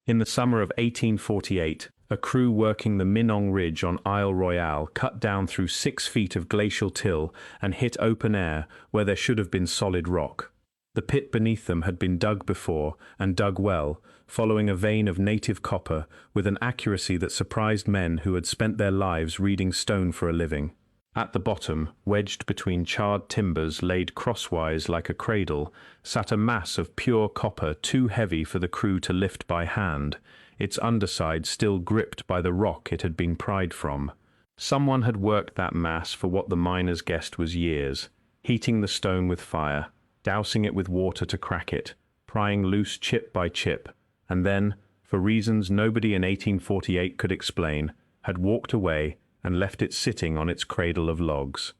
In the summer of 1848, a crew working the Minong Ridge on Isle Royale cut down through 6 feet of glacial till and hit open air where there should have been solid rock. The pit beneath them had been dug before, and dug well, following a vein of native copper with an accuracy that surprised men who had spent their lives reading stone for a living. At the bottom, wedged between charred timbers laid crosswise like a cradle, sat a mass of pure copper too heavy for the crew to lift by hand, its underside still gripped by the rock it had been pried from. Someone had worked that mass for what the miners guessed was years, heating the stone with fire, dousing it with water to crack it, prying loose chip by chip, and then, for reasons nobody in 1848 could explain, had walked away and left it sitting on its cradle of logs.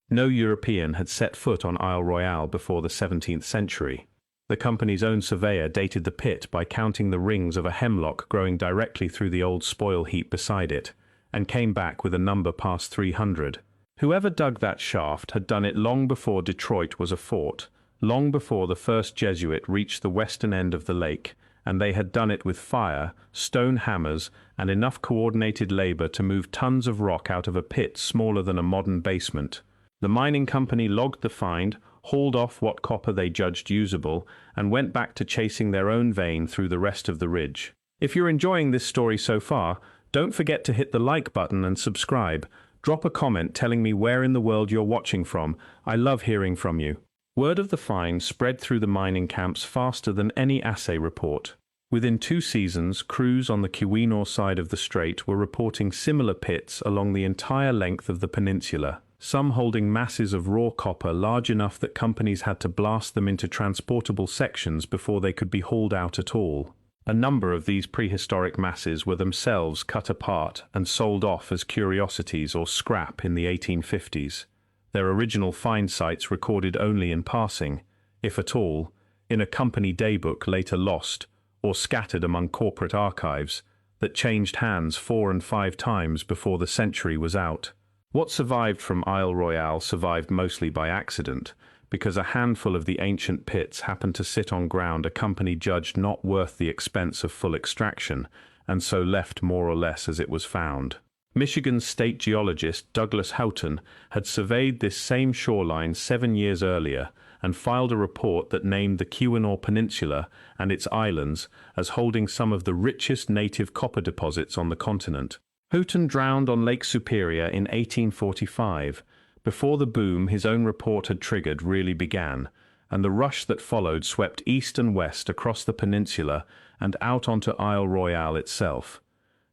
No European had set foot on Isle Royale before the 17th century. The company's own surveyor dated the pit by counting the rings of a hemlock growing directly through the old spoil heap beside it, and came back with a number past 300. Whoever dug that shaft had done it long before Detroit was a fort, long before the first Jesuit reached the western end of the lake, and they had done it with fire, stone hammers, and enough coordinated labor to move tons of rock out of a pit smaller than a modern basement. The mining company logged the find, hauled off what copper they judged usable, and went back to chasing their own vein through the rest of the ridge. If you're enjoying this story so far, don't forget to hit the like button and subscribe. Drop a comment telling me where in the world you're watching from. I love hearing from you. Word of the find spread through the mining camps faster than any assay report. Within 2 seasons, crews on the Keweenaw side of the strait were reporting similar pits along the entire length of the peninsula, some holding masses of raw copper large enough that companies had to blast them into transportable sections before they could be hauled out at all. A number of these prehistoric masses were themselves cut apart and sold off as curiosities or scrap in the 1850s. Their original find sites recorded only in passing, if at all, in a company daybook later lost or scattered among corporate archives that changed hands 4 and 5 times before the century was out. What survived from Isle Royale survived mostly by accident, because a handful of the ancient pits happened to sit on ground a company judged not worth the expense of full extraction, and so left more or less as it was found. Michigan's state geologist Douglas Houghton had surveyed this same shoreline 7 years earlier and filed a report that named the Keweenaw Peninsula and its islands as holding some of the richest native copper deposits on the continent. Houghton drowned on Lake Superior in 1845, before the boom his own report had triggered really began, and the rush that followed swept east and west across the peninsula and out onto Isle Royale itself.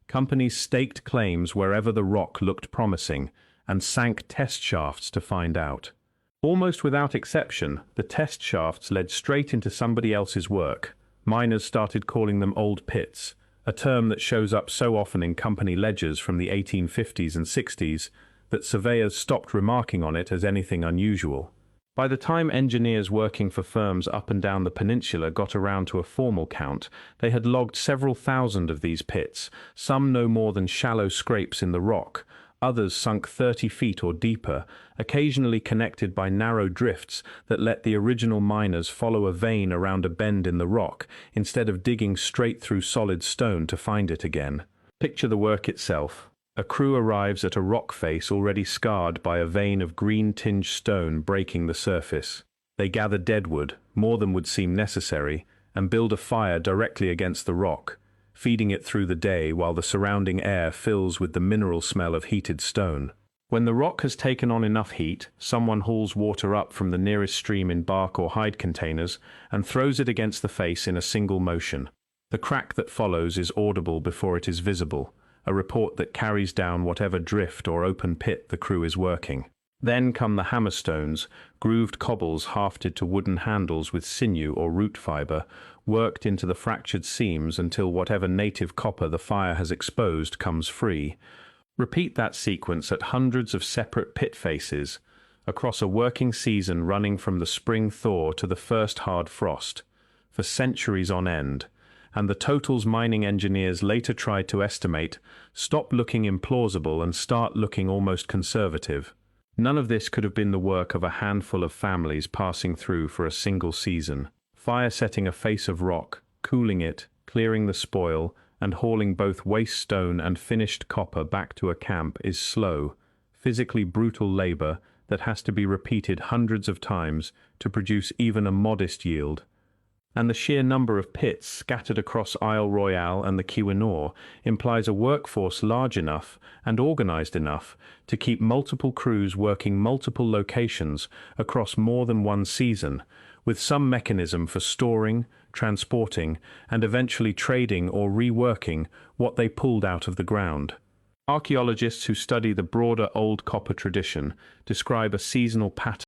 Companies staked claims wherever the rock looked promising and sank test shafts to find out. Almost without exception, the test shafts led straight into somebody else's work. Miners started calling them old pits, a term that shows up so often in company ledgers from the 1850s and 60s that surveyors stopped remarking on it as anything unusual. By the time engineers working for firms up and down the peninsula got around to a formal count, they had logged several thousand of these pits, some no more than shallow scrapes in the rock, others sunk 30 feet or deeper, occasionally connected by narrow drifts that let the original miners follow a vein around a bend in the rock instead of digging straight through solid stone to find it again. Picture the work itself. A crew arrives at a rock face already scarred by a vein of green-tinged stone breaking the surface. They gather deadwood, more than would seem necessary, and build a fire directly against the rock, feeding it through the day while the surrounding air fills with the mineral smell of heated stone. When the rock has taken on enough heat, someone hauls water up from the nearest stream in bark or hide containers and throws it against the face in a single motion. The crack that follows is audible before it is visible, a report that carries down whatever drift or open pit the crew is working. Then come the hammerstones, grooved cobbles hafted to wooden handles with sinew or root fiber, worked into the fractured seams until whatever native copper the fire has exposed comes free. Repeat that sequence at hundreds of separate pit faces, across a working season running from the spring thaw to the first hard frost, for centuries on end, and the totals mining engineers later tried to estimate stop looking implausible and start looking almost conservative. None of this could have been the work of a handful of families passing through for a single season, fire setting a face of rock, cooling it, clearing the spoil, and hauling both waste stone and finished copper back to a camp is slow, physically brutal labor that has to be repeated hundreds of times to produce even a modest yield. And the sheer number of pits scattered across Isle Royale and the Keweenaw implies a workforce large enough and organized enough to keep multiple crews working multiple locations across more than one season, with some mechanism for storing, transporting, and eventually trading or reworking what they pulled out of the ground. Archaeologists who study the broader old copper tradition describe a seasonal pattern